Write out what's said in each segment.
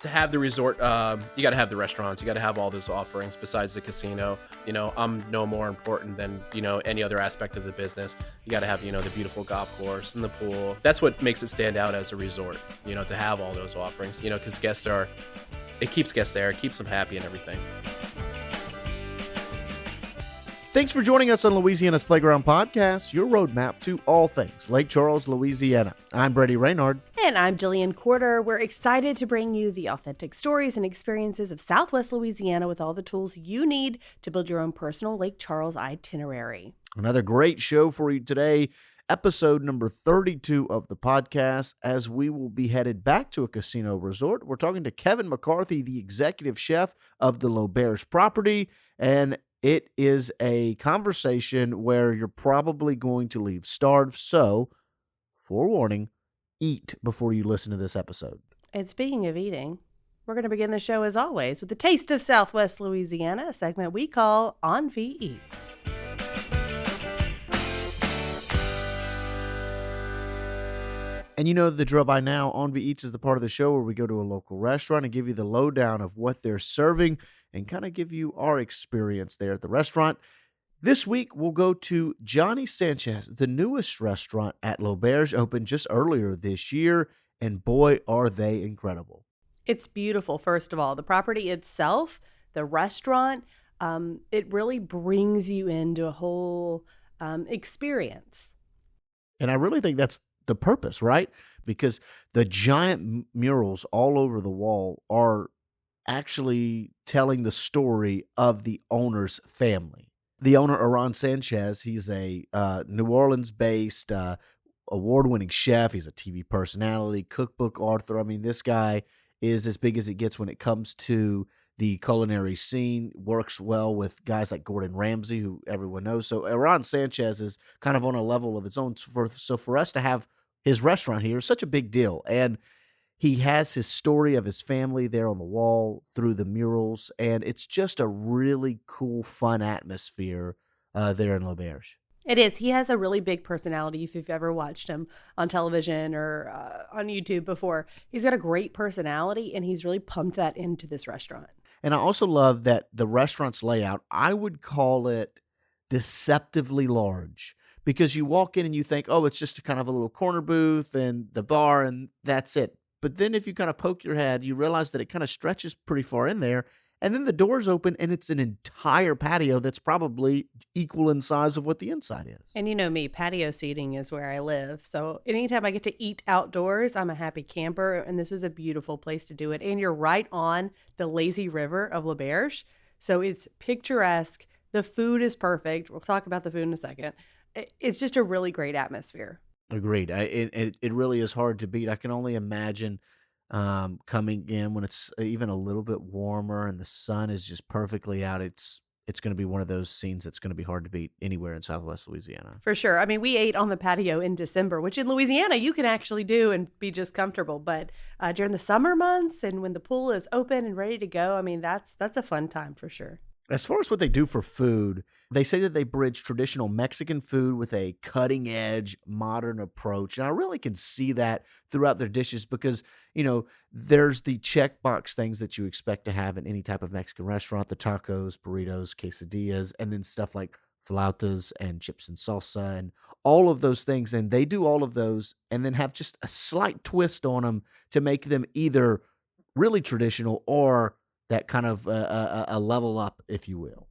To have the resort, you got to have the restaurants. You got to have all those offerings besides the casino. I'm no more important than, any other aspect of the business. You got to have, the beautiful golf course and the pool. That's what makes it stand out as a resort, to have all those offerings, because it keeps guests there, it keeps them happy and everything. Thanks for joining us on Louisiana's Playground Podcast, your roadmap to all things Lake Charles, Louisiana. I'm Brady Reynard. And I'm Jillian Corder. We're excited to bring you the authentic stories and experiences of Southwest Louisiana with all the tools you need to build your own personal Lake Charles itinerary. Another great show for you today, episode number 32 of the podcast, as we will be headed back to a casino resort. We're talking to Kevin McCarthy, the executive chef of the L'Auberge property, and it is a conversation where you're probably going to leave starved. So, forewarning, eat before you listen to this episode. And speaking of eating, we're going to begin the show as always with the Taste of Southwest Louisiana, a segment we call Envy Eats. And you know the drill by now. Envy Eats is the part of the show where we go to a local restaurant and give you the lowdown of what they're serving and kind of give you our experience there at the restaurant. This week, we'll go to Johnny Sánchez, the newest restaurant at L'Auberge, opened just earlier this year, and boy, are they incredible. It's beautiful, first of all. The property itself, the restaurant, it really brings you into a whole experience. And I really think that's the purpose, right? Because the giant murals all over the wall are actually telling the story of the owner's family. The owner, Johnny Sánchez, he's a New Orleans-based award-winning chef. He's a TV personality, cookbook author. I mean, this guy is as big as it gets when it comes to the culinary scene, works well with guys like Gordon Ramsay, who everyone knows. So Johnny Sánchez is kind of on a level of its own. So for us to have his restaurant here is such a big deal. And he has his story of his family there on the wall through the murals, and it's just a really cool, fun atmosphere there in L'Auberge. It is. He has a really big personality if you've ever watched him on television or on YouTube before. He's got a great personality, and he's really pumped that into this restaurant. And I also love that the restaurant's layout, I would call it deceptively large. Because you walk in and you think, oh, it's just a kind of a little corner booth and the bar, and that's it. But then if you kind of poke your head, you realize that it kind of stretches pretty far in there. And then the doors open and it's an entire patio that's probably equal in size of what the inside is. And you know me, patio seating is where I live. So anytime I get to eat outdoors, I'm a happy camper. And this was a beautiful place to do it. And you're right on the lazy river of L'Auberge. So it's picturesque. The food is perfect. We'll talk about the food in a second. It's just a really great atmosphere. Agreed. It really is hard to beat. I can only imagine coming in when it's even a little bit warmer and the sun is just perfectly out. It's going to be one of those scenes that's going to be hard to beat anywhere in Southwest Louisiana. For sure. I mean, we ate on the patio in December, which in Louisiana you can actually do and be just comfortable. But during the summer months and when the pool is open and ready to go, I mean, that's a fun time for sure. As far as what they do for food, they say that they bridge traditional Mexican food with a cutting-edge modern approach. And I really can see that throughout their dishes because, there's the checkbox things that you expect to have in any type of Mexican restaurant, the tacos, burritos, quesadillas, and then stuff like flautas and chips and salsa and all of those things. And they do all of those and then have just a slight twist on them to make them either really traditional or that kind of a level up, if you will.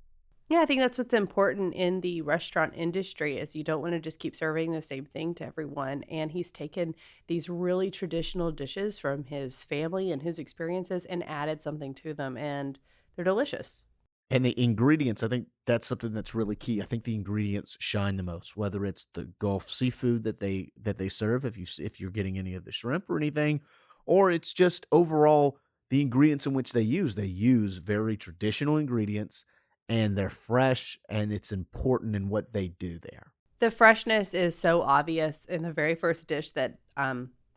Yeah, I think that's what's important in the restaurant industry is you don't want to just keep serving the same thing to everyone. And he's taken these really traditional dishes from his family and his experiences and added something to them, and they're delicious. And the ingredients, I think that's something that's really key. I think the ingredients shine the most, whether it's the Gulf seafood that they serve, if you're getting any of the shrimp or anything, or it's just overall the ingredients in which they use very traditional ingredients, and they're fresh, and it's important in what they do there. The freshness is so obvious in the very first dish that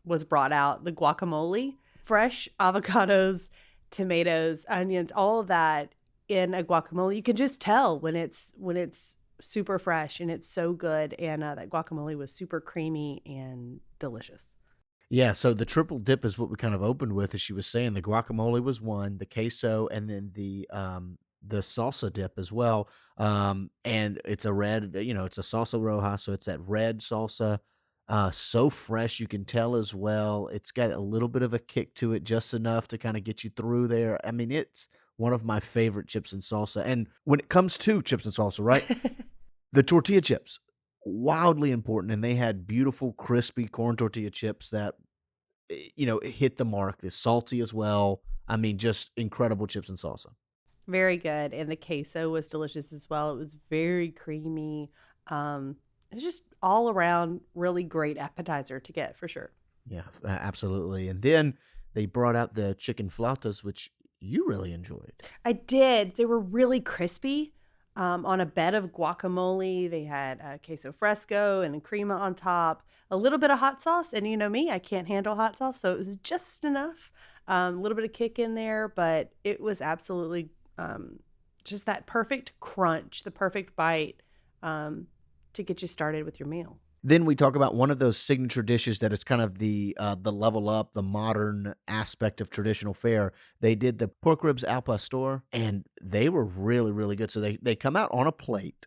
was brought out, the guacamole. Fresh avocados, tomatoes, onions, all of that in a guacamole. You can just tell when it's super fresh and it's so good. And that guacamole was super creamy and delicious. Yeah, so the triple dip is what we kind of opened with, as she was saying. The guacamole was one, the queso, and then the salsa dip as well. And it's a red, it's a salsa roja, so it's that red salsa. So fresh, you can tell as well. It's got a little bit of a kick to it, just enough to kind of get you through there. I mean, it's one of my favorite chips and salsa. And when it comes to chips and salsa, right? The tortilla chips, wildly important, and they had beautiful, crispy corn tortilla chips that hit the mark. They're salty as well. I mean, just incredible chips and salsa. Very good. And the queso was delicious as well. It was very creamy. It was just all around really great appetizer to get for sure. Yeah, absolutely. And then they brought out the chicken flautas, which you really enjoyed. I did. They were really crispy. On a bed of guacamole, they had queso fresco and crema on top, a little bit of hot sauce. And you know me, I can't handle hot sauce, so it was just enough. A little bit of kick in there, but it was absolutely just that perfect crunch, the perfect bite to get you started with your meal. Then we talk about one of those signature dishes that is kind of the level up, the modern aspect of traditional fare. They did the pork ribs al pastor, and they were really, really good. So they come out on a plate,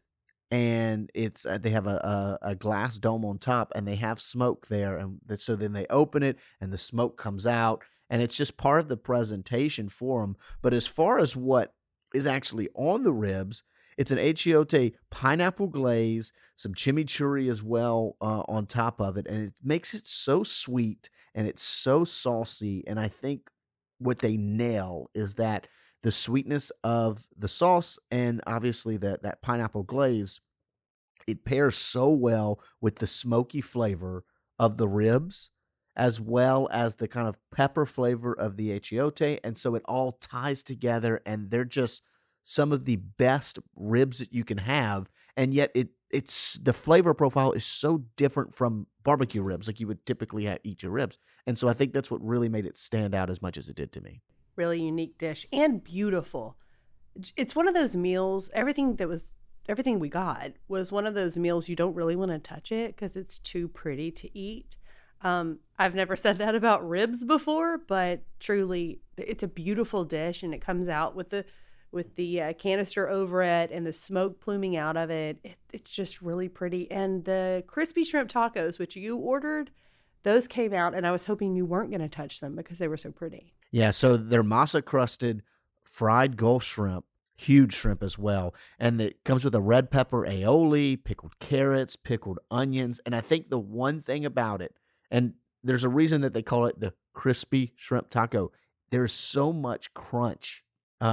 and it's they have a glass dome on top, and they have smoke there, and so then they open it, and the smoke comes out, and it's just part of the presentation for them. But as far as what is actually on the ribs, it's an achiote pineapple glaze, some chimichurri as well on top of it, and it makes it so sweet and it's so saucy. And I think what they nail is that the sweetness of the sauce and obviously that pineapple glaze, it pairs so well with the smoky flavor of the ribs as well as the kind of pepper flavor of the achiote. And so it all ties together, and they're just some of the best ribs that you can have, and yet it's the flavor profile is so different from barbecue ribs, like you would typically eat your ribs. And so I think that's what really made it stand out as much as it did to me. Really unique dish and beautiful. It's one of those meals, everything we got was one of those meals you don't really want to touch it because it's too pretty to eat. I've never said that about ribs before, but truly it's a beautiful dish, and it comes out with the canister over it and the smoke pluming out of it. It's just really pretty. And the crispy shrimp tacos, which you ordered, those came out, and I was hoping you weren't going to touch them because they were so pretty. Yeah, so they're masa crusted fried Gulf shrimp, huge shrimp as well. And it comes with a red pepper aioli, pickled carrots, pickled onions. And I think the one thing about it, and there's a reason that they call it the crispy shrimp taco, there's so much crunch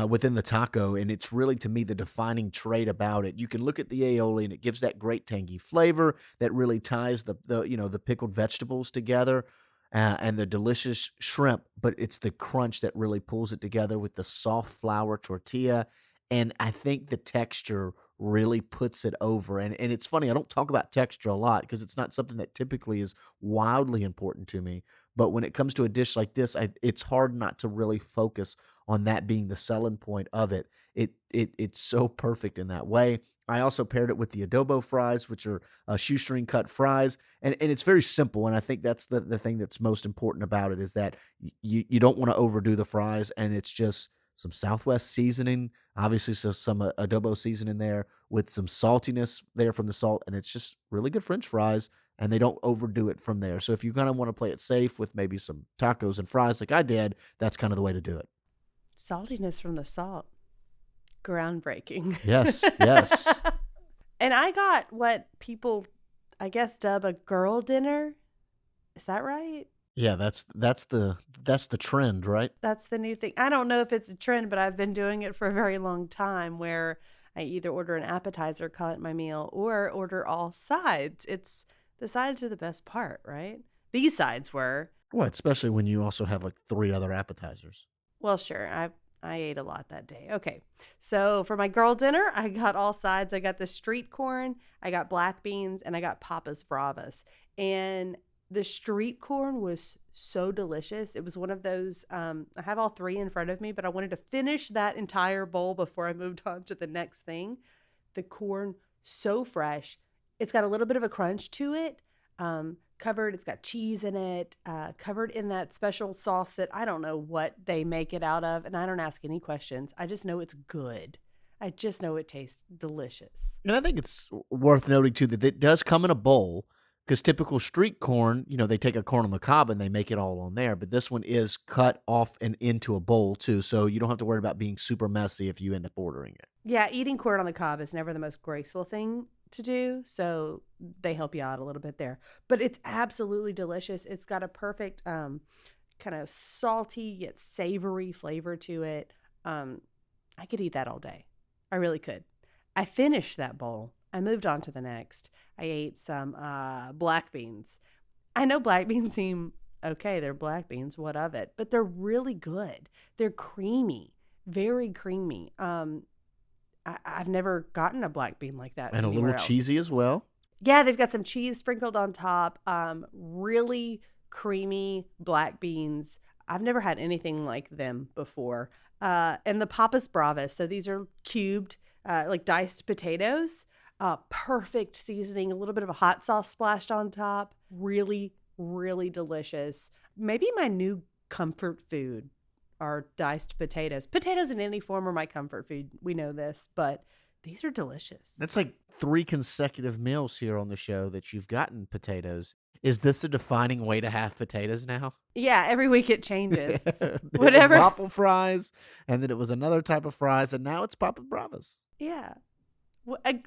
within the taco, and it's really, to me, the defining trait about it. You can look at the aioli, and it gives that great tangy flavor that really ties the pickled vegetables together, and the delicious shrimp, but it's the crunch that really pulls it together with the soft flour tortilla, and I think the texture really puts it over. And it's funny, I don't talk about texture a lot because it's not something that typically is wildly important to me, but when it comes to a dish like this, it's hard not to really focus on that being the selling point of it. It's so perfect in that way. I also paired it with the adobo fries, which are shoestring cut fries, and it's very simple. And I think that's the thing that's most important about it is that you don't want to overdo the fries, and it's just some Southwest seasoning, obviously, so some adobo seasoning there with some saltiness there from the salt, and it's just really good French fries. And they don't overdo it from there. So if you kind of want to play it safe with maybe some tacos and fries like I did, that's kind of the way to do it. Saltiness from the salt. Groundbreaking. Yes, yes. And I got what people, I guess, dub a girl dinner. Is that right? Yeah, that's the trend, right? That's the new thing. I don't know if it's a trend, but I've been doing it for a very long time where I either order an appetizer, call it my meal, or order all sides. The sides are the best part, right? These sides were. Well, especially when you also have like 3 other appetizers. Well, sure. I ate a lot that day. Okay. So for my girl dinner, I got all sides. I got the street corn, I got black beans, and I got Papa's Bravas. And the street corn was so delicious. It was one of those, I have all 3 in front of me, but I wanted to finish that entire bowl before I moved on to the next thing. The corn, so fresh. It's got a little bit of a crunch to it, kind covered. It's got cheese in it, covered in that special sauce that I don't know what they make it out of. And I don't ask any questions. I just know it's good. I just know it tastes delicious. And I think it's worth noting, too, that it does come in a bowl, because typical street corn, they take a corn on the cob and they make it all on there. But this one is cut off and into a bowl, too. So you don't have to worry about being super messy if you end up ordering it. Yeah, eating corn on the cob is never the most graceful thing to do. So they help you out a little bit there. But it's absolutely delicious. It's got a perfect kind of salty yet savory flavor to it. I could eat that all day. I really could. I finished that bowl. I moved on to the next. I ate some black beans. I know black beans seem okay. They're black beans. What of it? But they're really good. They're creamy, very creamy. I've never gotten a black bean like that. And a little else. Cheesy as well. Yeah, they've got some cheese sprinkled on top. Really creamy black beans. I've never had anything like them before. And the Papas Bravas. So these are cubed, like diced potatoes. Perfect seasoning, a little bit of a hot sauce splashed on top. Really, really delicious. Maybe my new comfort food are diced potatoes. Potatoes in any form are my comfort food. We know this, but these are delicious. That's like 3 consecutive meals here on the show that you've gotten potatoes. Is this a defining way to have potatoes now? Yeah, every week it changes. Whatever. Waffle fries, and then it was another type of fries, and now it's Papa Bravas. Yeah.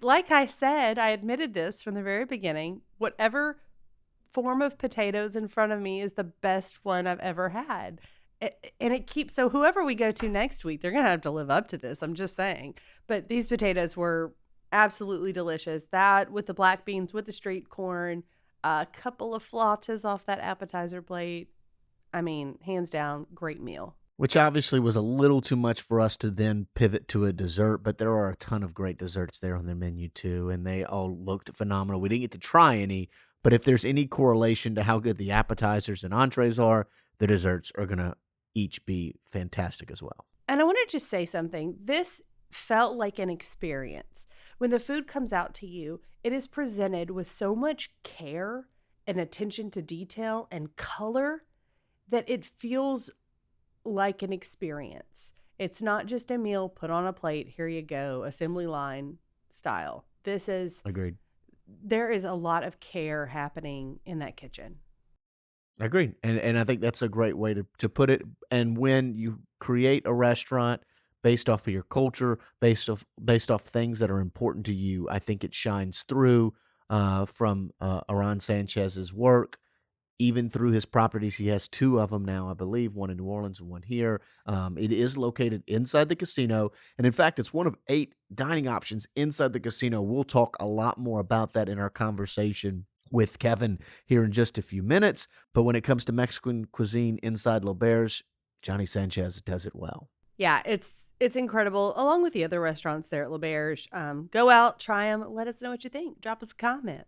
Like I said, I admitted this from the very beginning. Whatever form of potatoes in front of me is the best one I've ever had. And it keeps, so whoever we go to next week, they're going to have to live up to this. I'm just saying. But these potatoes were absolutely delicious. That with the black beans, with the street corn, a couple of flautas off that appetizer plate. I mean, hands down, great meal. Which obviously was a little too much for us to then pivot to a dessert, but there are a ton of great desserts there on their menu too, and they all looked phenomenal. We didn't get to try any, but if there's any correlation to how good the appetizers and entrees are, the desserts are going to each be fantastic as well. And I want to just say something. This felt like an experience. When the food comes out to you, it is presented with so much care and attention to detail and color that it feels like an experience. It's not just a meal put on a plate, here you go, assembly line style. This is Agreed. There is a lot of care happening in that kitchen. Agreed. And I think that's a great way to put it. And when you create a restaurant based off of your culture, based off things that are important to you, I think it shines through from Johnny Sanchez's work. Even through his properties, he has 2 of them now, I believe, one in New Orleans and one here. It is located inside the casino. And in fact, it's one of 8 dining options inside the casino. We'll talk a lot more about that in our conversation with Kevin here in just a few minutes. But when it comes to Mexican cuisine inside L'Auberge, Johnny Sánchez does it well. Yeah, it's incredible, along with the other restaurants there at L'Auberge. Go out, try them, let us know what you think. Drop us a comment.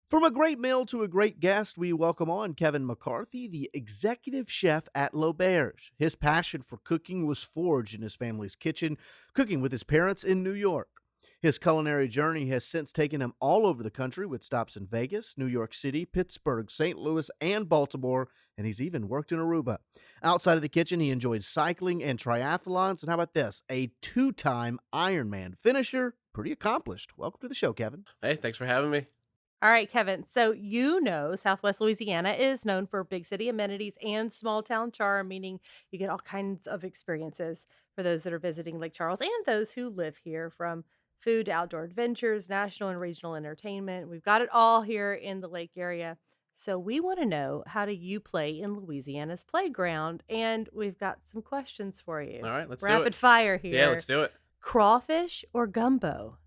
From a great meal to a great guest, we welcome on Kevin McCarthy, the executive chef at L'Auberge. His passion for cooking was forged in his family's kitchen, cooking with his parents in New York. His culinary journey has since taken him all over the country with stops in Vegas, New York City, Pittsburgh, St. Louis, and Baltimore, and he's even worked in Aruba. Outside of the kitchen, he enjoys cycling and triathlons, and how about this? A 2-time Ironman finisher. Pretty accomplished. Welcome to the show, Kevin. Hey, thanks for having me. All right, Kevin. So Southwest Louisiana is known for big city amenities and small town charm, meaning you get all kinds of experiences for those that are visiting Lake Charles and those who live here, from food to outdoor adventures, national and regional entertainment. We've got it all here in the lake area. So we want to know, how do you play in Louisiana's playground? And we've got some questions for you. All right, let's do it. Rapid fire here. Yeah, let's do it. Crawfish or gumbo?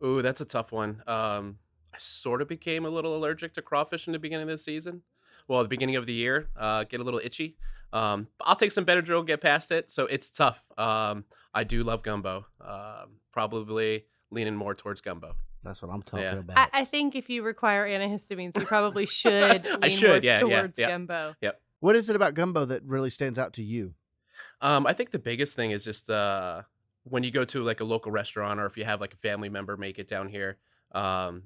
Ooh, that's a tough one. I sort of became a little allergic to crawfish in the beginning of the season. Well, the beginning of the year, get a little itchy. I'll take some Benadryl, get past it. So it's tough. I do love gumbo. Probably leaning more towards gumbo. That's what I'm talking about. I think if you require antihistamines, you probably should lean towards gumbo. Yep. What is it about gumbo that really stands out to you? I think the biggest thing is just when you go to like a local restaurant, or if you have like a family member make it down here,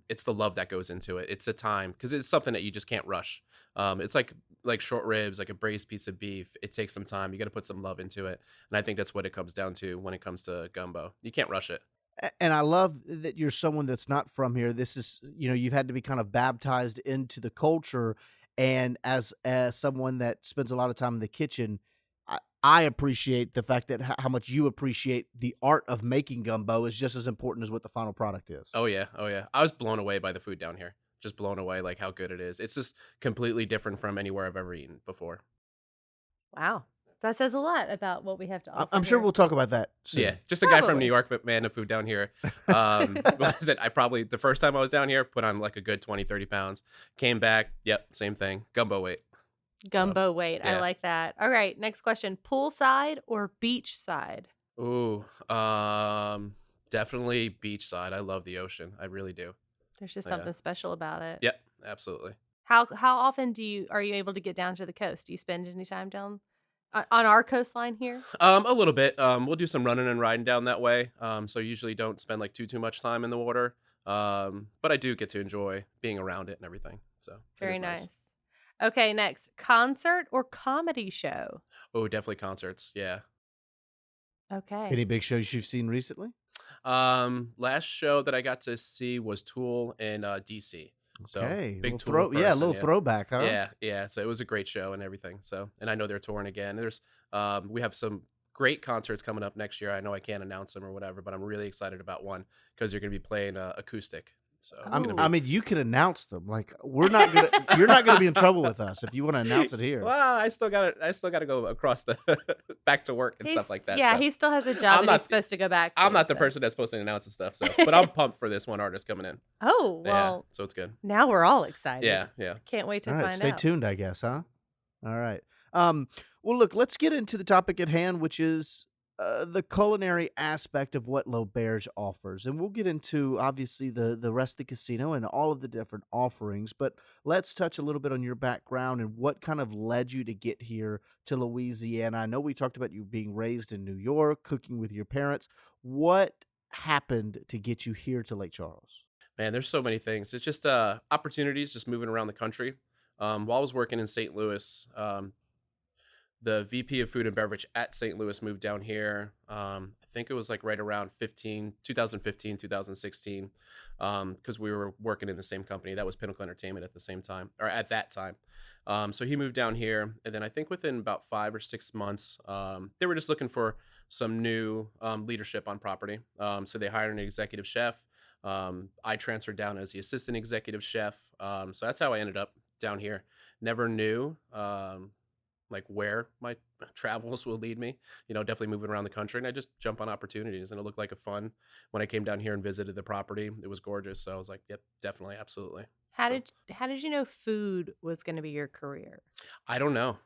It's the love that goes into it. It's the time because it's something that you just can't rush. It's like short ribs, like a braised piece of beef. It takes some time. You got to put some love into it, and I think that's what it comes down to when it comes to gumbo. You can't rush it. And I love that you're someone that's not from here. This is, you've had to be kind of baptized into the culture. And as someone that spends a lot of time in the kitchen, I appreciate the fact that how much you appreciate the art of making gumbo is just as important as what the final product is. Oh yeah, oh yeah. I was blown away by the food down here. Just blown away, like how good it is. It's just completely different from anywhere I've ever eaten before. Wow. That says a lot about what we have to offer. I'm sure here. we'll talk about that soon. Yeah, just a guy from Probably. New York, but man, the food down here. What is it? I probably, the first time I was down here, put on like a good 20, 30 pounds. Came back, yep, same thing. Gumbo weight. Gumbo weight. I yeah. like that. All right. Next question. Poolside or beachside? Ooh, definitely beachside. I love the ocean. I really do. There's just Yeah. something special about it. Yep, absolutely. How often are you able to get down to the coast? Do you spend any time down on our coastline here? A little bit. We'll do some running and riding down that way. So usually don't spend like too much time in the water. But I do get to enjoy being around it and everything. So it Very is nice. Okay, next. Concert or comedy show? Oh, definitely concerts. Yeah. Okay. Any big shows you've seen recently? Last show that I got to see was Tool in DC. So Okay, big Tool. a person, little throwback, huh? Yeah. So it was a great show and everything. So, and I know they're touring again. There's, we have some great concerts coming up next year. I know I can't announce them or whatever, but I'm really excited about one because you're going to be playing acoustic. So it's gonna be... I mean, you can announce them. Like you're not gonna be in trouble with us if you want to announce it here. Well, I still got to go across the back to work and stuff like that. Yeah, so. he still has a job that he's supposed to go back to. I'm not the person that's supposed to announce and stuff. So, but I'm pumped for this one artist coming in. Oh, well. Yeah, so it's good. Now we're all excited. Yeah. Can't wait to All right, find stay out. tuned, I guess, huh? All right. Well, look, let's get into the topic at hand, which is the culinary aspect of what L'Auberge offers. And we'll get into, obviously, the rest of the casino and all of the different offerings. But let's touch a little bit on your background and what kind of led you to get here to Louisiana. I know we talked about you being raised in New York, cooking with your parents. What happened to get you here to Lake Charles? Man, there's so many things. It's just opportunities, just moving around the country. While I was working in St. Louis, the VP of Food and Beverage at St. Louis moved down here. I think it was like right around 2015, 2016, because we were working in the same company. That was Pinnacle Entertainment at the same time, or at that time. So he moved down here, and then I think within about 5 or 6 months, they were just looking for some new leadership on property. So they hired an executive chef. I transferred down as the assistant executive chef. So that's how I ended up down here. Never knew like where my travels will lead me, definitely moving around the country, and I just jump on opportunities, and it looked like a fun when I came down here and visited the property. It was gorgeous. So I was like, yep, definitely. Absolutely. How did you know food was going to be your career? I don't know.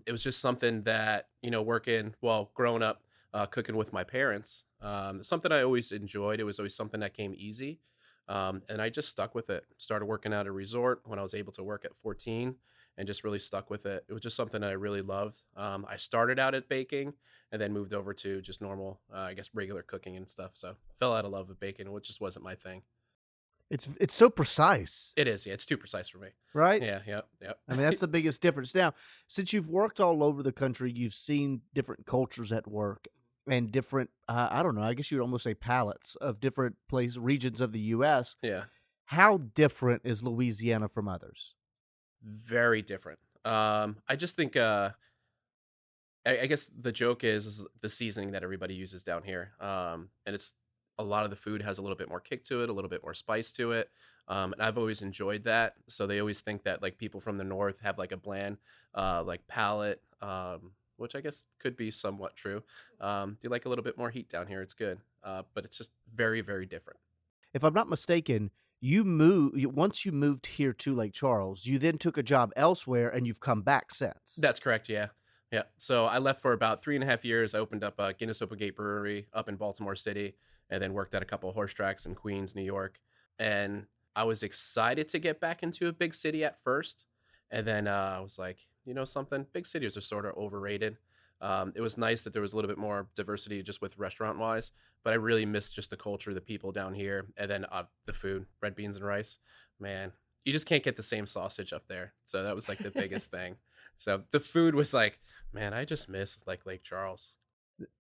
It was just something that, growing up, cooking with my parents, something I always enjoyed. It was always something that came easy. And I just stuck with it. Started working at a resort when I was able to work at 14 and just really stuck with it. It was just something that I really loved. I started out at baking and then moved over to just normal, regular cooking and stuff. So fell out of love with baking, which just wasn't my thing. It's so precise. It is. Yeah. It's too precise for me. Right? Yeah. I mean, that's the biggest difference. Now, since you've worked all over the country, you've seen different cultures at work and different, I don't know, I guess you would almost say palettes of different regions of the U.S. Yeah. How different is Louisiana from others? Very different. I just think, I guess the joke is the seasoning that everybody uses down here. And it's a lot of the food has a little bit more kick to it, a little bit more spice to it. And I've always enjoyed that. So they always think that like people from the north have like a bland, like palate, which I guess could be somewhat true. Do you like a little bit more heat down here? It's good. But it's just very, very different. If I'm not mistaken, once you moved here to Lake Charles, you then took a job elsewhere and you've come back since. That's correct. Yeah. Yeah. So I left for about 3.5 years. I opened up a Guinness Open Gate Brewery up in Baltimore City and then worked at a couple of horse tracks in Queens, New York. And I was excited to get back into a big city at first. And then I was like, something, big cities are sort of overrated. It was nice that there was a little bit more diversity just with restaurant wise, but I really missed just the culture, the people down here, and then the food, red beans and rice. Man, you just can't get the same sausage up there. So that was like the biggest thing. So the food was like, man, I just miss like Lake Charles.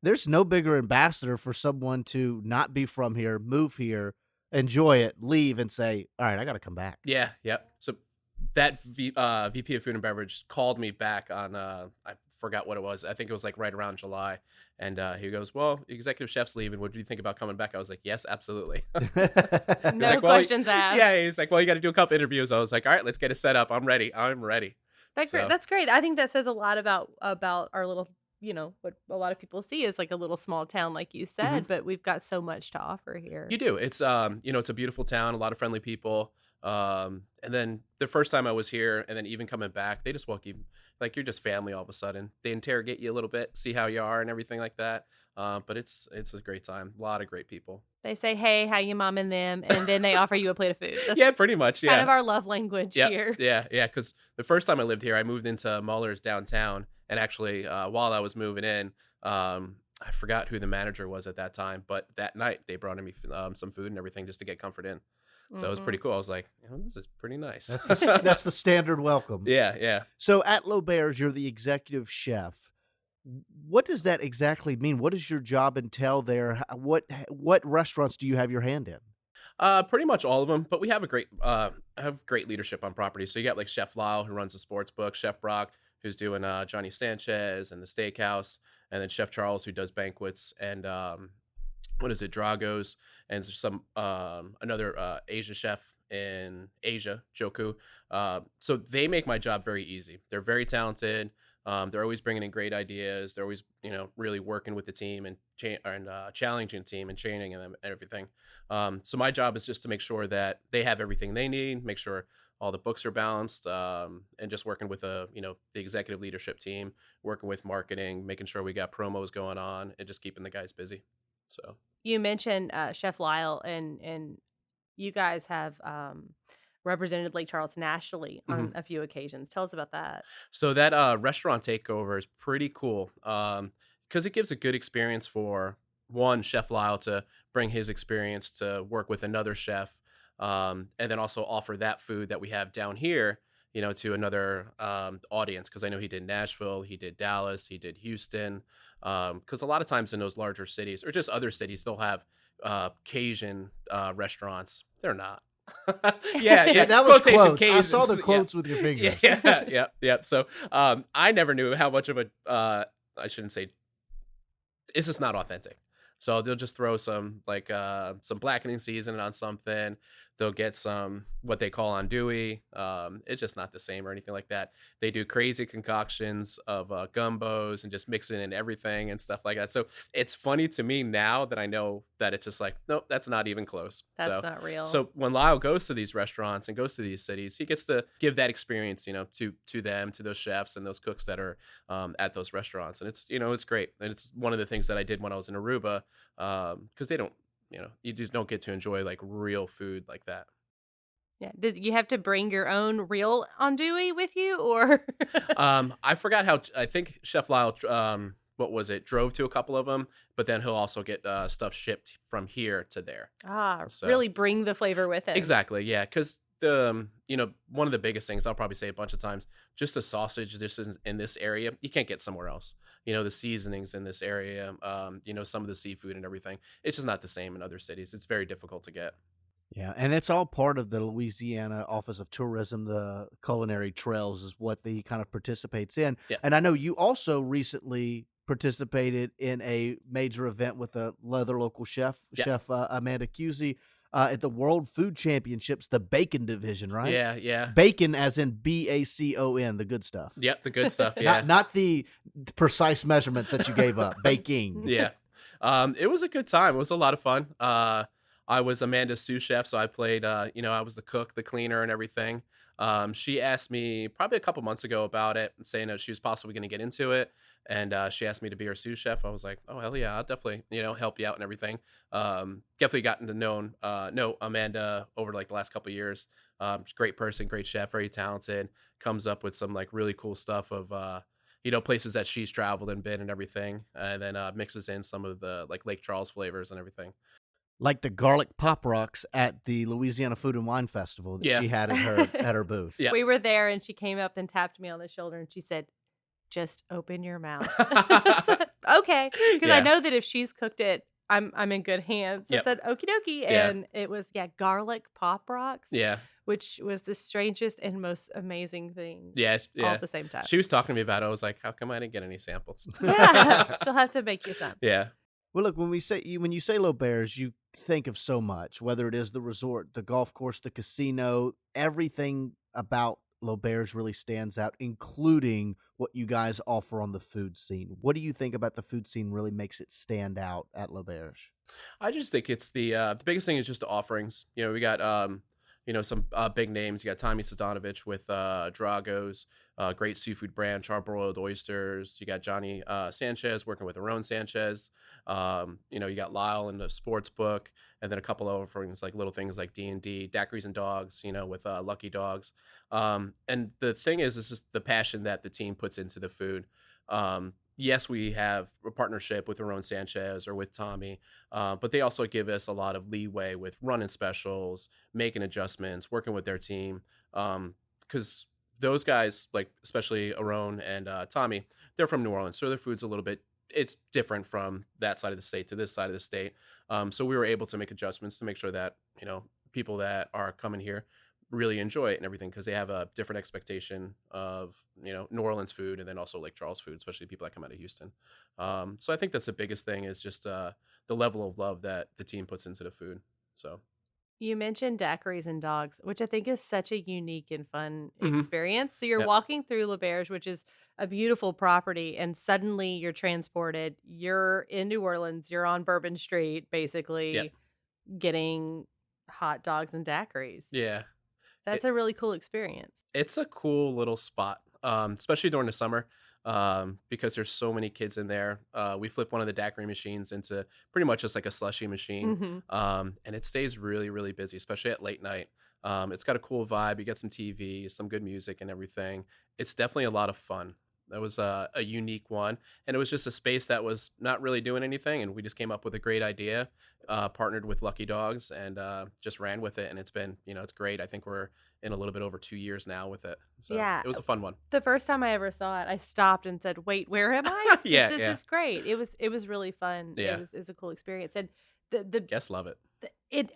There's no bigger ambassador for someone to not be from here, move here, enjoy it, leave, and say, "All right, I got to come back." Yeah, yep. So that VP of Food and Beverage called me back on I forgot what it was. I think it was like right around July, and he goes, "Well, executive chef's leaving. What do you think about coming back?" I was like, "Yes, absolutely." He's No like, "Well, questions asked. yeah." He's like, "Well, you got to do a couple interviews." I was like, "All right, let's get it set up. I'm ready. I'm ready." So That's great. I think that says a lot about our little, what a lot of people see is like a little small town, like you said, mhm. but we've got so much to offer here. You do. It's it's a beautiful town, a lot of friendly people. And then the first time I was here, and then even coming back, they just walk you like you're just family all of a sudden. They interrogate you a little bit, see how you are, and everything like that. But it's a great time. A lot of great people. They say, "Hey, how you mom and them," and then they offer you a plate of food. That's Yeah, pretty much. kind Yeah. of our love language Yeah, here. yeah. Because the first time I lived here, I moved into Muller's downtown, and actually, while I was moving in, I forgot who the manager was at that time, but that night they brought me some food and everything just to get comfort in. So it was pretty Hmm. cool. I was like, this is pretty nice. That's the standard welcome. Yeah, yeah. So at L'Auberge, you're the executive chef. What does that exactly mean? What does your job entail there? What restaurants do you have your hand in? Pretty much all of them, but we have have great leadership on property. So you got like Chef Lyle, who runs the sports book, Chef Brock, who's doing Johnny Sanchez and the steakhouse, and then Chef Charles, who does banquets, and what is it, Dragos, and there's some another Asia chef in Asia, Joku. So they make my job very easy. They're very talented. They're always bringing in great ideas. They're always, really working with the team and challenging the team and training them and everything. So my job is just to make sure that they have everything they need, make sure all the books are balanced, and just working with the executive leadership team, working with marketing, making sure we got promos going on, and just keeping the guys busy. So You mentioned Chef Lyle, and you guys have represented Lake Charles nationally mhm. on a few occasions. Tell us about that. So that restaurant takeover is pretty cool because it gives a good experience for one Chef Lyle to bring his experience to work with another chef, and then also offer that food that we have down here, to another audience. Because I know he did Nashville, he did Dallas, he did Houston. Because a lot of times in those larger cities or just other cities, they'll have Cajun restaurants. They're not. Yeah, Yeah, yeah. that was Quotation quotes. I saw the Cajuns. Yeah. quotes with your fingers. Yeah. So I never knew how much of a I shouldn't say it's just not authentic. So they'll just throw some blackening seasoning on something. They'll get some what they call andouille. It's just not the same or anything like that. They do crazy concoctions of gumbos and just mixing in everything and stuff like that. So it's funny to me now that I know that it's just like, nope, that's not even close. That's not real. So when Lyle goes to these restaurants and goes to these cities, he gets to give that experience, to them, to those chefs and those cooks that are at those restaurants, and it's great, and it's one of the things that I did when I was in Aruba, because they don't, you just don't get to enjoy like real food like that. Yeah. Did you have to bring your own real andouille with you, or? I forgot how. I think Chef Lyle, what was it, drove to a couple of them, but then he'll also get stuff shipped from here to there. So Really bring the flavor with it. exactly, yeah, because one of the biggest things I'll probably say a bunch of times, just the sausage just in this area, you can't get somewhere else. The seasonings in this area, some of the seafood and everything, it's just not the same in other cities. It's very difficult to get. Yeah, and it's all part of the Louisiana Office of Tourism. The culinary trails is what he kind of participates in. Yeah. And I know you also recently participated in a major event with another local chef, Yeah. Chef Amanda Cusey, at the World Food Championships, the bacon division, right? Yeah. Bacon as in BACON, the good stuff. Yep, the good stuff. Yeah. Not the precise measurements that you gave up. Baking. Yeah. It was a good time. It was a lot of fun. I was Amanda's sous chef, so I played, I was the cook, the cleaner, and everything. She asked me probably a couple months ago about it, and saying that she was possibly going to get into it. And she asked me to be her sous chef. I was like, oh, hell yeah, I'll definitely, help you out and everything. Definitely gotten to know Amanda over like the last couple of years. She's a great person, great chef, very talented. Comes up with some like really cool stuff of, places that she's traveled and been and everything, and then mixes in some of the like Lake Charles flavors and everything. Like the garlic pop rocks at the Louisiana Food and Wine Festival that Yeah. she had at her booth. Yeah. We were there and she came up and tapped me on the shoulder and she said, just open your mouth. Okay. Because I Yeah. know that if she's cooked it, I'm in good hands. So I Yep. said, okie dokie. Yeah. And it was, garlic pop rocks, Yeah. which was the strangest and most amazing thing Yeah. all Yeah. at the same time. She was talking to me about it. I was like, how come I didn't get any samples? Yeah. She'll have to make you some. Yeah. Well, look, when you say L'Auberge, you think of so much, whether it is the resort, the golf course, the casino, everything about L'Auberge really stands out, including what you guys offer on the food scene. What do you think about the food scene really makes it stand out at L'Auberge? I just think it's the biggest thing is just the offerings. We got some big names. You got Tommy Sadanovic with Drago's, great seafood brand, charbroiled oysters. You got Johnny Sánchez working with Aaron Sanchez. You got Lyle in the sports book, and then a couple of offerings like little things like D&D, daiquiris and dogs. With Lucky Dogs. And the thing is just the passion that the team puts into the food. Yes, we have a partnership with Aaron Sanchez or with Tommy, but they also give us a lot of leeway with running specials, making adjustments, working with their team. Because those guys, like especially Aaron and Tommy, they're from New Orleans, so their food's it's different from that side of the state to this side of the state. So we were able to make adjustments to make sure that people that are coming here really enjoy it and everything, because they have a different expectation of New Orleans food and then also Lake Charles food, especially people that come out of Houston. So I think that's the biggest thing is just the level of love that the team puts into the food. So You mentioned daiquiris and dogs, which I think is such a unique and fun Mhm. experience. So you're Yep. walking through L'Auberge, which is a beautiful property, and suddenly you're transported. You're in New Orleans. You're on Bourbon Street, basically getting hot dogs and daiquiris. Yeah, That's a really cool experience. it's a cool little spot, especially during the summer, because there's so many kids in there. We flip one of the daiquiri machines into pretty much just like a slushy machine, and it stays really, really busy, especially at late night. It's got a cool vibe. You get some TV, some good music, and everything. It's definitely a lot of fun. That was a unique one, and it was just a space that was not really doing anything, and we just came up with a great idea, partnered with Lucky Dogs, and just ran with it. And it's been, it's great. I think we're in a little bit over 2 years now with it, so Yeah. it was a fun one. The first time I ever saw it, I stopped and said, "Wait, where am I?" 'Cause Yeah, this yeah. is great. It was really fun. Yeah. It was a cool experience, and the Guests love it.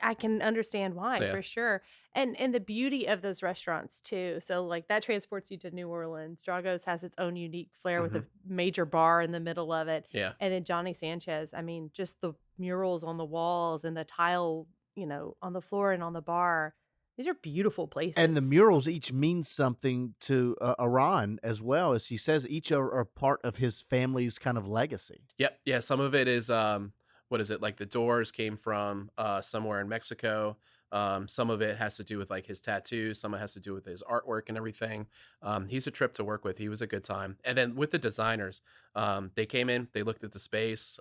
I can understand why Yeah. for sure. And the beauty of those restaurants too. So like that transports you to New Orleans. Drago's has its own unique flair with a major bar in the middle of it. Yeah. And then Johnny Sánchez, I mean, just the murals on the walls and the tile, on the floor and on the bar. These are beautiful places. And the murals each mean something to Iran as well. As he says, each are part of his family's kind of legacy. Yep. Yeah. Some of it is what is it, like the doors came from somewhere in Mexico. Some of it has to do with like his tattoos. Some of it has to do with his artwork and everything. He's a trip to work with. He was a good time. And then with the designers, they came in, they looked at the space.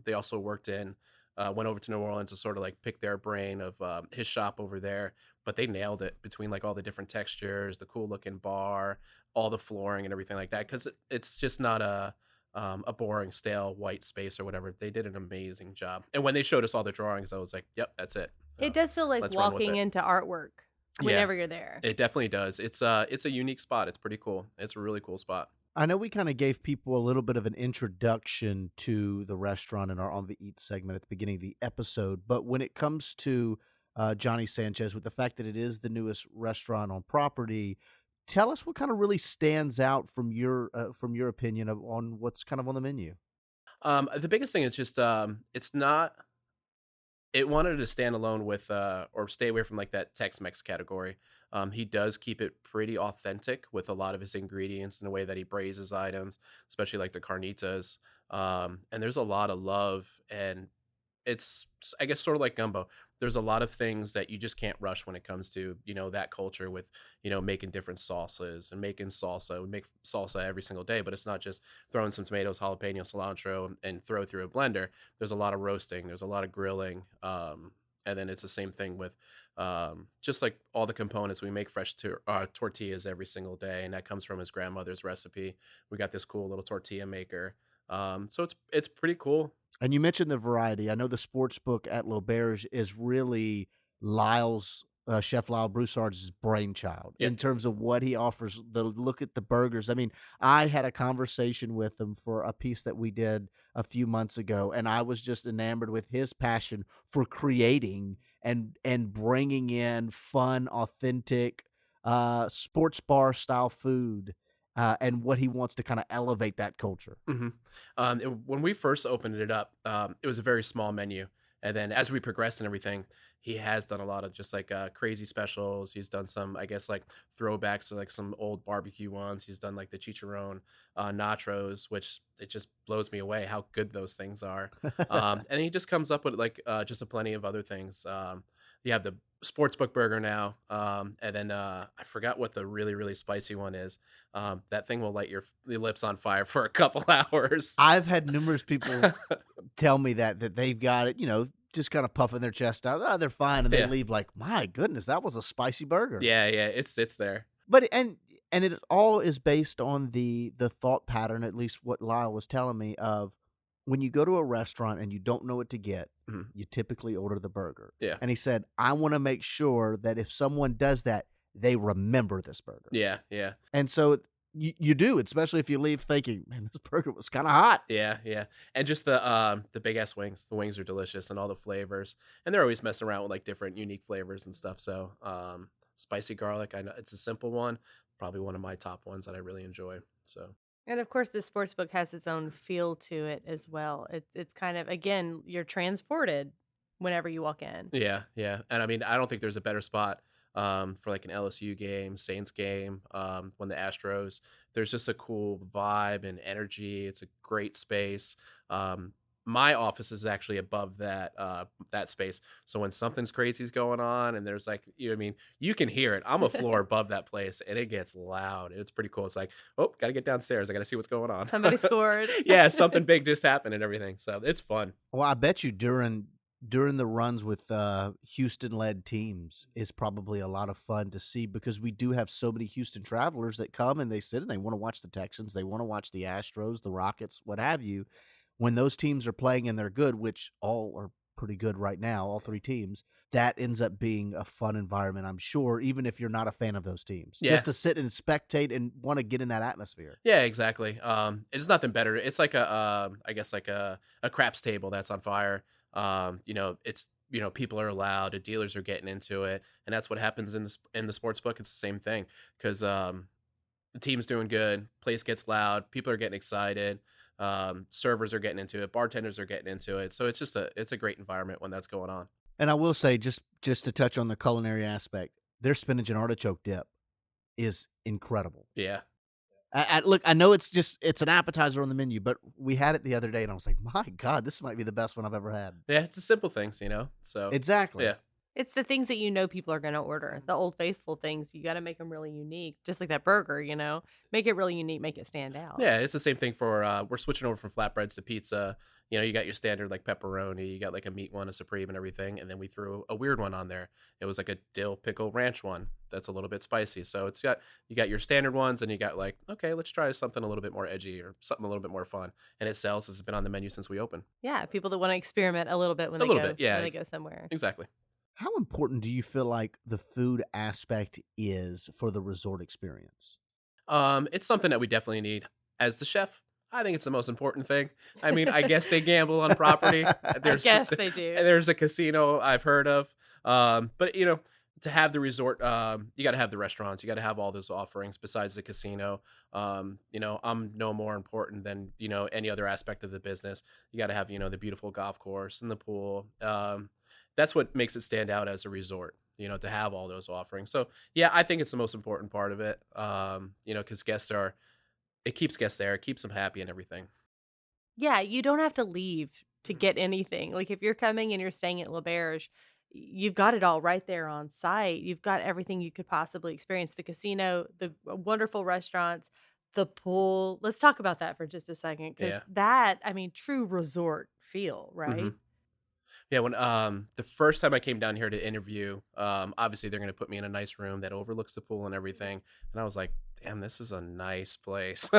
They also went over to New Orleans to sort of like pick their brain of his shop over there. But they nailed it between like all the different textures, the cool looking bar, all the flooring and everything like that. Because it's just not a boring, stale white space or whatever. They did an amazing job. And when they showed us all the drawings, I was like, yep, that's it. It does feel like let's run with walking it. into artwork whenever you're there. It definitely does. It's a unique spot. It's pretty cool. It's a really cool spot. I know we kind of gave people a little bit of an introduction to the restaurant in our On the Eat segment at the beginning of the episode, but when it comes to Johnny Sánchez, with the fact that it is the newest restaurant on property, tell us what kind of really stands out from your opinion on what's kind of on the menu. The biggest thing is just it's not. It wanted to stand alone with or stay away from like that Tex-Mex category. He does keep it pretty authentic with a lot of his ingredients and the way that he braises items, especially like the carnitas. And there's a lot of love, and it's, I guess, sort of like gumbo. There's a lot of things that you just can't rush when it comes to, that culture with, making different sauces and making salsa. We make salsa every single day, but it's not just throwing some tomatoes, jalapeno, cilantro, and throw through a blender. There's a lot of roasting. There's a lot of grilling. And then it's the same thing with just like all the components. We make fresh tortillas every single day, and that comes from his grandmother's recipe. We got this cool little tortilla maker. So it's pretty cool. And you mentioned the variety. I know the sports book at L'Auberge is really Lyle's Chef Lyle Broussard's brainchild Yeah. in terms of what he offers. The look at the burgers. I mean, I had a conversation with him for a piece that we did a few months ago, and I was just enamored with his passion for creating and bringing in fun, authentic, sports bar style food. And what he wants to kind of elevate that culture. When we first opened it up, it was a very small menu, and then as we progressed and everything, he has done a lot of just like crazy specials. He's done some, I guess, like throwbacks to like some old barbecue ones. He's done like the chicharron nachos, which it just blows me away how good those things are. And he just comes up with like just a plenty of other things. You have the sportsbook burger now, and then I forgot what the really really spicy one is. That thing will light your lips on fire for a couple hours. I've had numerous people tell me that they've got it, just kind of puffing their chest out. Oh, they're fine, and they Yeah. leave like, my goodness, that was a spicy burger. Yeah, it sits there. But and it all is based on the thought pattern, at least what Lyle was telling me, of when you go to a restaurant and you don't know what to get, Mhm. you typically order the burger. Yeah. And he said, I want to make sure that if someone does that, they remember this burger. Yeah. And so you do, especially if you leave thinking, man, this burger was kind of hot. Yeah, and just the big ass wings. The wings are delicious and all the flavors, and they're always messing around with like different unique flavors and stuff. So spicy garlic, I know it's a simple one, probably one of my top ones that I really enjoy. So And of course, the sports book has its own feel to it as well. It's kind of, again, you're transported whenever you walk in. yeah, and I mean I don't think there's a better spot for like an LSU game, Saints game, when the Astros. There's just a cool vibe and energy. It's a great space. My office is actually above that space. So when something's crazy's going on and there's like I mean, you can hear it. I'm a floor above that place and it gets loud. It's pretty cool. It's like, oh, gotta get downstairs. I gotta see what's going on. Somebody scored. Yeah, something big just happened and everything. So it's fun. Well, I bet you during the runs with Houston-led teams is probably a lot of fun to see, because we do have so many Houston travelers that come and they sit and they want to watch the Texans, they want to watch the Astros, the Rockets, what have you. When those teams are playing and they're good, which all are pretty good right now, all three teams, that ends up being a fun environment, I'm sure, even if you're not a fan of those teams. Yeah. Just to sit and spectate and want to get in that atmosphere. Yeah, exactly. It's nothing better. It's like I guess like a craps table that's on fire. It's people are loud, the dealers are getting into it, and that's what happens in the sports book. It's the same thing because the team's doing good, place gets loud, people are getting excited, servers are getting into it, bartenders are getting into it. So it's a great environment when that's going on. And I will say, just to touch on the culinary aspect, their spinach and artichoke dip is incredible. Yeah. Look, I know it's an appetizer on the menu, but we had it the other day, and I was like, my God, this might be the best one I've ever had. Yeah, it's the simple things, So Exactly. yeah. It's the things that people are going to order. The Old Faithful things. You got to make them really unique. Just like that burger, Make it really unique, make it stand out. Yeah, it's the same thing for we're switching over from flatbreads to pizza. You got your standard like pepperoni, you got like a meat one, a supreme and everything, and then we threw a weird one on there. It was like a dill pickle ranch one that's a little bit spicy. So you got your standard ones, and you got like, okay, let's try something a little bit more edgy or something a little bit more fun. And it sells. It's been on the menu since we opened. Yeah, people that want to experiment a little bit when A they little go bit, yeah, when they go somewhere. Exactly. How important do you feel like the food aspect is for the resort experience? It's something that we definitely need. As the chef, I think it's the most important thing. I mean, I guess they gamble on property. I guess they do. There's a casino I've heard of. But to have the resort, you got to have the restaurants. You got to have all those offerings besides the casino. I'm no more important than any other aspect of the business. You got to have the beautiful golf course and the pool. That's what makes it stand out as a resort. To have all those offerings. So yeah, I think it's the most important part of it. Because it keeps guests there, it keeps them happy and everything. Yeah, you don't have to leave to get anything. Like if you're coming and you're staying at L'Auberge, you've got it all right there on site. You've got everything you could possibly experience. The casino, the wonderful restaurants, the pool. Let's talk about that for just a second. Because Yeah. that, true resort feel, right? Mhm. Yeah, when the first time I came down here to interview, obviously they're gonna put me in a nice room that overlooks the pool and everything, and I was like, "Damn, this is a nice place."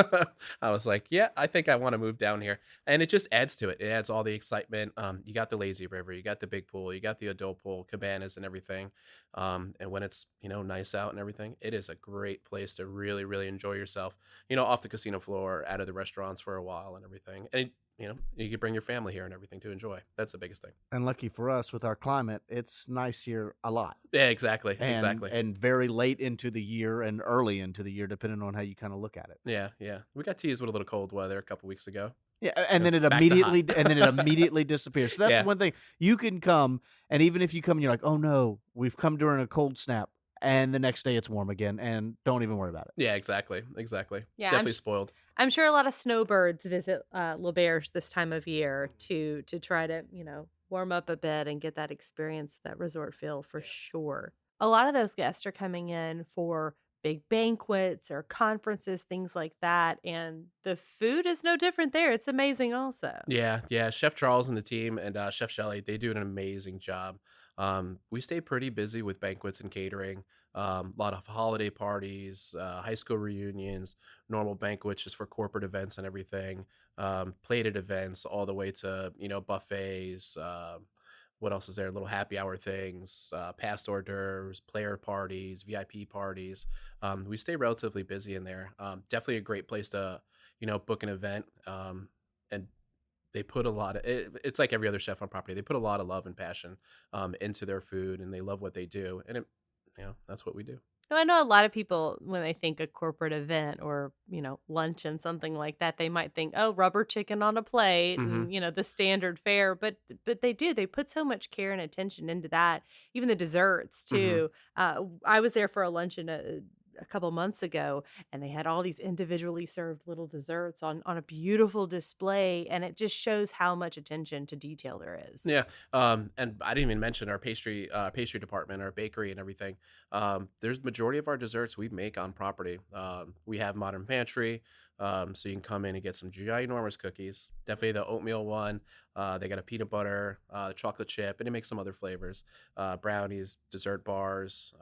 I was like, "Yeah, I think I want to move down here," and it just adds to it. It adds all the excitement. You got the lazy river, you got the big pool, you got the adult pool, cabanas, and everything. And when it's nice out and everything, it is a great place to really, really enjoy yourself. Off the casino floor, out of the restaurants for a while and everything, and you could bring your family here and everything to enjoy. That's the biggest thing. And lucky for us, with our climate, it's nice here a lot. Yeah, exactly. Exactly. And very late into the year and early into the year, depending on how you kind of look at it. Yeah, yeah. We got teased with a little cold weather a couple weeks ago. Yeah, and then it back to immediately disappears. So that's Yeah. one thing. You can come, and even if you come and you're like, oh no, we've come during a cold snap, and the next day it's warm again, and don't even worry about it. Yeah, exactly. Exactly. Yeah, Definitely spoiled. I'm sure a lot of snowbirds visit L'Auberge this time of year to try to, warm up a bit and get that experience, that resort feel for sure. A lot of those guests are coming in for big banquets or conferences, things like that. And the food is no different there. It's amazing also. Yeah, yeah. Chef Charles and the team and Chef Shelley, they do an amazing job. We stay pretty busy with banquets and catering. A lot of holiday parties, high school reunions, normal banquets just for corporate events and everything. Plated events all the way to buffets. What else is there? Little happy hour things, past hors d'oeuvres, player parties, VIP parties. We stay relatively busy in there. Definitely a great place to book an event. And they put a lot of it's like every other chef on property. They put a lot of love and passion into their food, and they love what they do, and that's what we do. No, I know a lot of people, when they think a corporate event or, lunch and something like that, they might think, oh, rubber chicken on a plate Hmm. and, the standard fare. But they put so much care and attention into that. Even the desserts Hmm. too. I was there for a luncheon a couple months ago, and they had all these individually served little desserts on a beautiful display, and it just shows how much attention to detail there is. Yeah. And I didn't even mention our pastry department, our bakery and everything. There's majority of our desserts we make on property. We have modern pantry. So you can come in and get some ginormous cookies. Definitely the oatmeal one. They got a peanut butter, chocolate chip, and they make some other flavors. Brownies, dessert bars.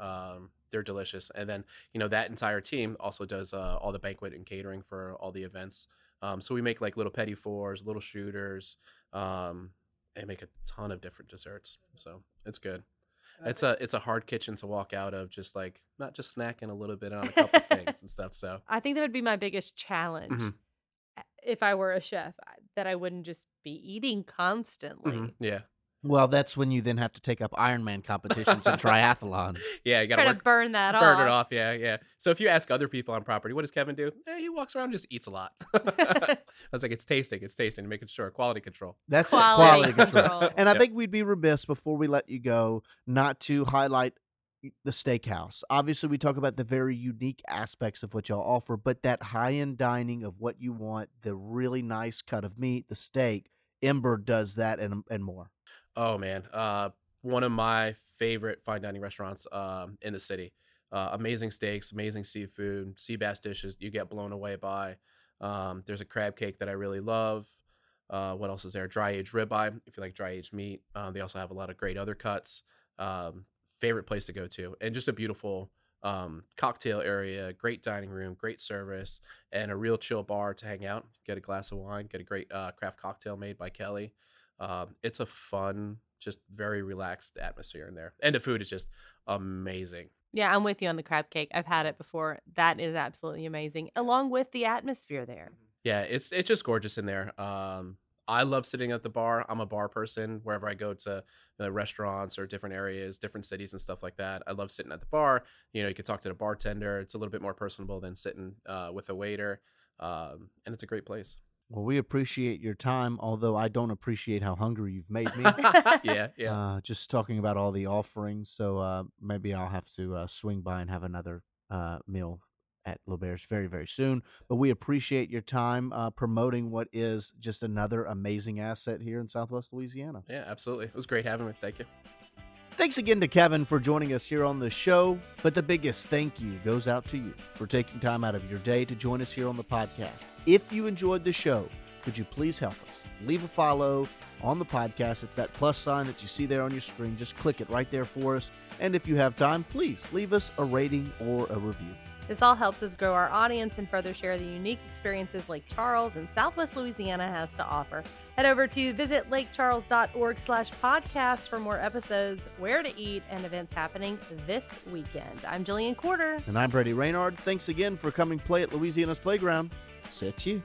They're delicious. And then, that entire team also does all the banquet and catering for all the events. So we make like little petit fours, little shooters, and make a ton of different desserts. So it's good. It's a hard kitchen to walk out of, just like not just snacking a little bit on a couple things and stuff. So I think that would be my biggest challenge Mhm, if I were a chef, that I wouldn't just be eating constantly. yeah. Well, that's when you then have to take up Ironman competitions and triathlons. Yeah, you gotta Try to work burn that burn it off. off. Yeah, yeah. So if you ask other people on property, what does Kevin do? He walks around and just eats a lot. I was like, it's tasting, making sure quality control. That's Quality it, quality control. control. And I Yep. think we'd be remiss before we let you go not to highlight the steakhouse. Obviously, we talk about the very unique aspects of what y'all offer, but that high-end dining of what you want, the really nice cut of meat, the steak, Ember does that and more. Oh man, one of my favorite fine dining restaurants in the city. Amazing steaks, amazing seafood, sea bass dishes you get blown away by. There's a crab cake that I really love. What else is there? Dry aged ribeye, if you like dry aged meat. They also have a lot of great other cuts. Favorite place to go to, and just a beautiful cocktail area, great dining room, great service, and a real chill bar to hang out, get a glass of wine, get a great craft cocktail made by Kelly. It's a fun, just very relaxed atmosphere in there, and the food is just amazing. Yeah, I'm with you on the crab cake. I've had it before. That is absolutely amazing, along with the atmosphere there. Yeah, it's just gorgeous in there. I love sitting at the bar. I'm a bar person wherever I go to restaurants or different areas, different cities and stuff like that. I love sitting at the bar. You can talk to the bartender. It's a little bit more personable than sitting with a waiter, and it's a great place. Well, we appreciate your time, although I don't appreciate how hungry you've made me. Yeah, yeah. Just talking about all the offerings, so maybe I'll have to swing by and have another meal at L'Auberge very, very soon. But we appreciate your time promoting what is just another amazing asset here in Southwest Louisiana. Yeah, absolutely. It was great having me. Thank you. Thanks again to Kevin for joining us here on the show, but the biggest thank you goes out to you for taking time out of your day to join us here on the podcast. If you enjoyed the show, could you please help us? Leave a follow on the podcast. It's that plus sign that you see there on your screen. Just click it right there for us. And if you have time, please leave us a rating or a review. This all helps us grow our audience and further share the unique experiences Lake Charles and Southwest Louisiana has to offer. Head over to visitLakeCharles.org/podcast for more episodes, where to eat, and events happening this weekend. I'm Jillian Corder. And I'm Brady Raynard. Thanks again for coming play at Louisiana's Playground. C'est you.